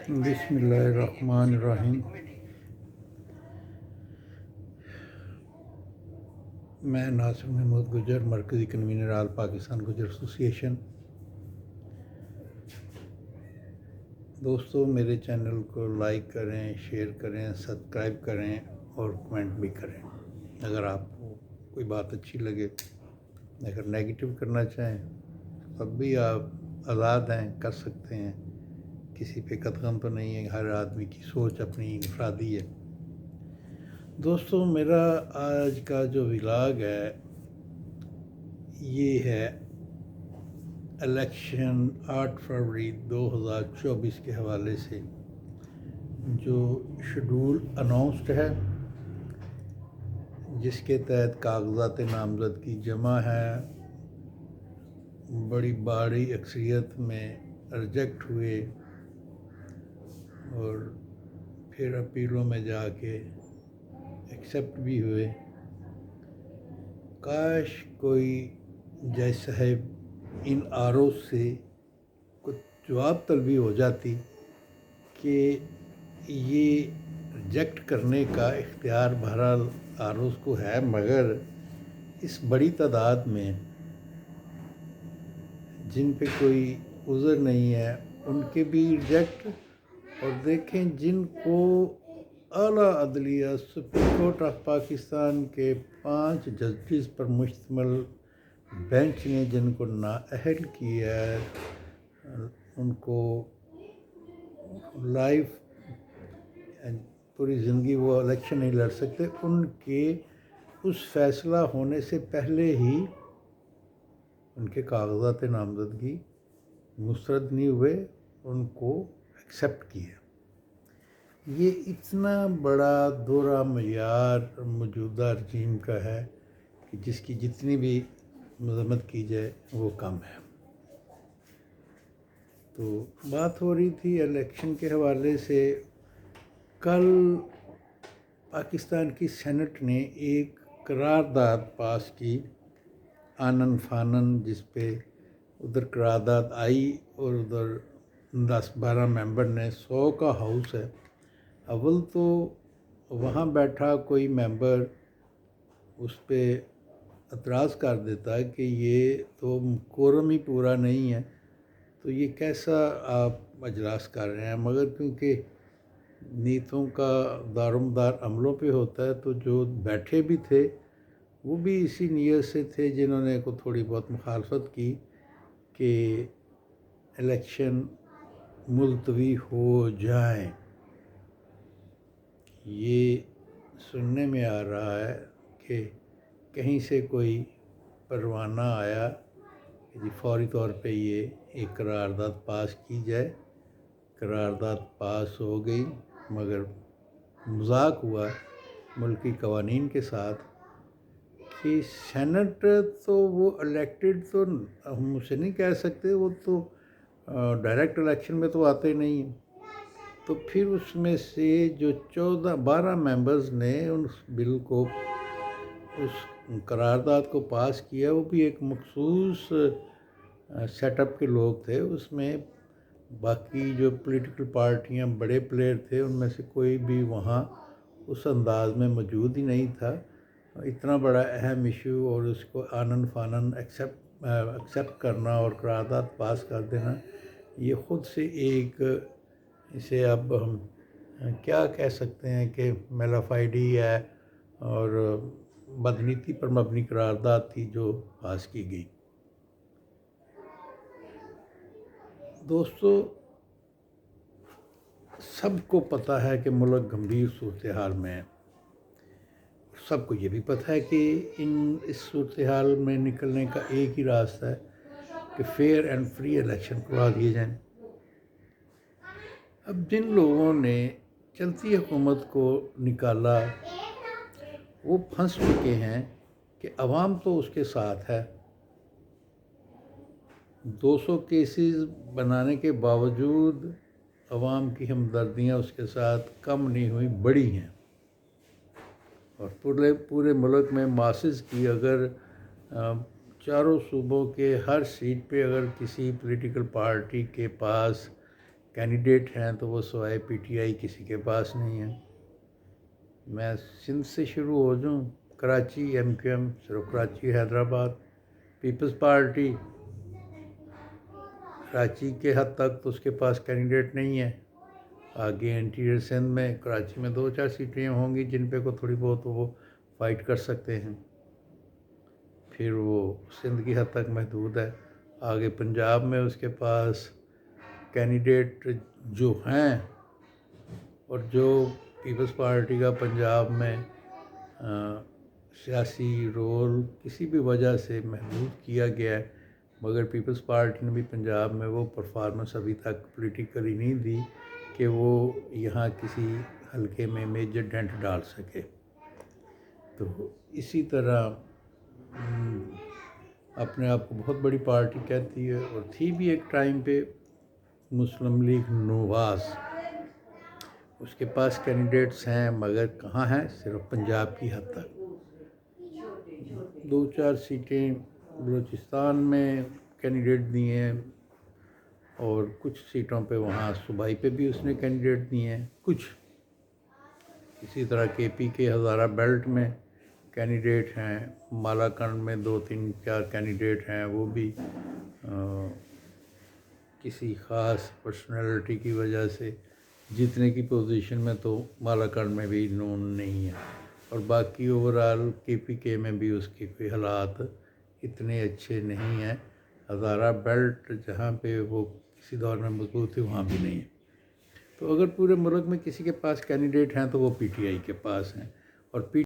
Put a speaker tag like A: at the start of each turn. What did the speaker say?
A: بسم اللہ الرحمن الرحیم۔ میں ناصر محمود گجر، مرکزی کنوینر آل پاکستان گجر ایسوسی ایشن۔ دوستو، میرے چینل کو لائک کریں، شیئر کریں، سبسکرائب کریں اور کمنٹ بھی کریں اگر آپ کو کوئی بات اچھی لگے۔ اگر نیگیٹو کرنا چاہیں تب بھی آپ آزاد ہیں، کر سکتے ہیں، کسی پہ قدغن تو نہیں ہے، ہر آدمی کی سوچ اپنی انفرادی ہے۔ دوستو، میرا آج کا جو ولاگ ہے یہ ہے الیکشن 8 فروری 2024 کے حوالے سے جو شیڈول اناؤنسڈ ہے، جس کے تحت کاغذات نامزدگی جمع ہے، بڑی بھاری اکثریت میں ریجیکٹ ہوئے اور پھر اپیلوں میں جا کے ایکسیپٹ بھی ہوئے۔ کاش کوئی جج صاحب ان آرو سے کچھ جواب طلبی ہو جاتی کہ یہ ریجیکٹ کرنے کا اختیار بہرحال آروز کو ہے، مگر اس بڑی تعداد میں جن پہ کوئی عذر نہیں ہے ان کے بھی ریجیکٹ، اور دیکھیں جن کو اعلیٰ عدلیہ سپریم کورٹ آف پاکستان کے 5 ججز پر مشتمل بینچ نے جن کو نااہل کیا ہے، ان کو لائف پوری زندگی وہ الیکشن نہیں لڑ سکتے، ان کے اس فیصلہ ہونے سے پہلے ہی ان کے کاغذات نامزدگی مسترد نہیں ہوئے، ان کو ایکسیپٹ کیا۔ یہ اتنا بڑا دورہ معیار موجودہ رجیم کا ہے کہ جس کی جتنی بھی مذمت کی جائے وہ کم ہے۔ تو بات ہو رہی تھی الیکشن کے حوالے سے۔ کل پاکستان کی سینٹ نے ایک قرارداد پاس کی آنن فانن، جس پہ ادھر قرارداد آئی اور ادھر 10-12 ممبر نے، 100 کا ہاؤس ہے۔ اول تو وہاں بیٹھا کوئی ممبر اس پہ اعتراض کر دیتا کہ یہ تو کورم ہی پورا نہیں ہے، تو یہ کیسا آپ اجلاس کر رہے ہیں؟ مگر کیونکہ نیتوں کا دارومدار عملوں پہ ہوتا ہے، تو جو بیٹھے بھی تھے وہ بھی اسی نیت سے تھے جنہوں نے کو تھوڑی بہت مخالفت کی کہ الیکشن ملتوی ہو جائیں۔ یہ سننے میں آ رہا ہے کہ کہیں سے کوئی پروانہ آیا کہ جی فوری طور پہ یہ ایک قرارداد پاس کی جائے۔ قرارداد پاس ہو گئی، مگر مذاق ہوا ملکی قوانین کے ساتھ کہ سینٹ تو وہ الیکٹڈ تو ہم اسے نہیں کہہ سکتے، وہ تو ڈائریکٹ الیکشن میں تو آتے نہیں ہیں۔ تو پھر اس میں سے جو 12 ممبرز نے اس بل کو، اس قرارداد کو پاس کیا، وہ بھی ایک مخصوص سیٹ اپ کے لوگ تھے۔ اس میں باقی جو پولیٹیکل پارٹیاں بڑے پلیئر تھے ان میں سے کوئی بھی وہاں اس انداز میں موجود ہی نہیں تھا۔ اتنا بڑا اہم ایشو اور اس کو آنن فانن ایکسیپٹ کرنا اور قرارداد پاس کر دینا، یہ خود سے ایک، اسے اب ہم کیا کہہ سکتے ہیں کہ میلافائڈی ہے اور بدنیتی پر مبنی قرارداد تھی جو پاس کی گئی۔ دوستو، سب کو پتہ ہے کہ ملک گمبھیر صورتحال میں ہے۔ سب کو یہ بھی پتہ ہے کہ اس صورتحال میں نکلنے کا ایک ہی راستہ ہے کہ فیئر اینڈ فری الیکشن کروا دیے جائیں۔ اب جن لوگوں نے چلتی حکومت کو نکالا وہ پھنس چکے ہیں کہ عوام تو اس کے ساتھ ہے۔ 200 کیسز بنانے کے باوجود عوام کی ہمدردیاں اس کے ساتھ کم نہیں ہوئی، بڑی ہیں۔ اور پورے ملک میں ماسز کی اگر چاروں صوبوں کے ہر سیٹ پہ اگر کسی پولیٹیکل پارٹی کے پاس کینڈیڈیٹ ہیں تو وہ سوائے پی ٹی آئی کسی کے پاس نہیں ہیں۔ میں سندھ سے شروع ہو جاؤں، کراچی ایم کیو ایم، صرف کراچی حیدرآباد، پیپلز پارٹی کراچی کے حد تک تو اس کے پاس کینڈیڈیٹ نہیں ہے۔ آگے انٹیریئر سندھ میں کراچی میں 2-4 سیٹیں ہوں گی جن پہ کو تھوڑی بہت وہ فائٹ کر سکتے ہیں، پھر وہ سندھ کی حد تک محدود ہے۔ آگے پنجاب میں اس کے پاس کینڈیڈیٹ جو ہیں اور جو پیپلز پارٹی کا پنجاب میں سیاسی رول کسی بھی وجہ سے محدود کیا گیا ہے، مگر پیپلز پارٹی نے بھی پنجاب میں وہ پرفارمنس ابھی تک پولیٹیکلی نہیں دی کہ وہ یہاں کسی حلقے میں میجر ڈینٹ ڈال سکے۔ تو اسی طرح اپنے آپ کو بہت بڑی پارٹی کہتی ہے اور تھی بھی ایک ٹائم پہ مسلم لیگ نواز، اس کے پاس کینڈیڈیٹس ہیں مگر کہاں ہیں، صرف پنجاب کی حد تک۔ 2-4 سیٹیں بلوچستان میں کینڈیڈیٹ دیے ہیں اور کچھ سیٹوں پہ وہاں صوبائی پہ بھی اس نے کینڈیڈیٹ دیے ہیں کچھ۔ اسی طرح کے پی کے ہزارہ بیلٹ میں کینڈیڈیٹ ہیں، مالاکنڈ میں 2-3-4 کینڈیڈیٹ ہیں، وہ بھی کسی خاص پرسنالٹی کی وجہ سے جتنے کی پوزیشن میں تو مالاکنڈ میں بھی نون نہیں ہے، اور باقی اوورال کے پی کے میں بھی اس کے کوئی حالات اتنے اچھے نہیں ہیں۔ ہزارہ بیلٹ جہاں پہ وہ کسی دور میں مضبوط تھی وہاں بھی نہیں ہے۔ تو اگر پورے ملک میں کسی کے پاس کینڈیڈیٹ ہیں تو وہ پی ٹی آئی کے پاس ہیں، اور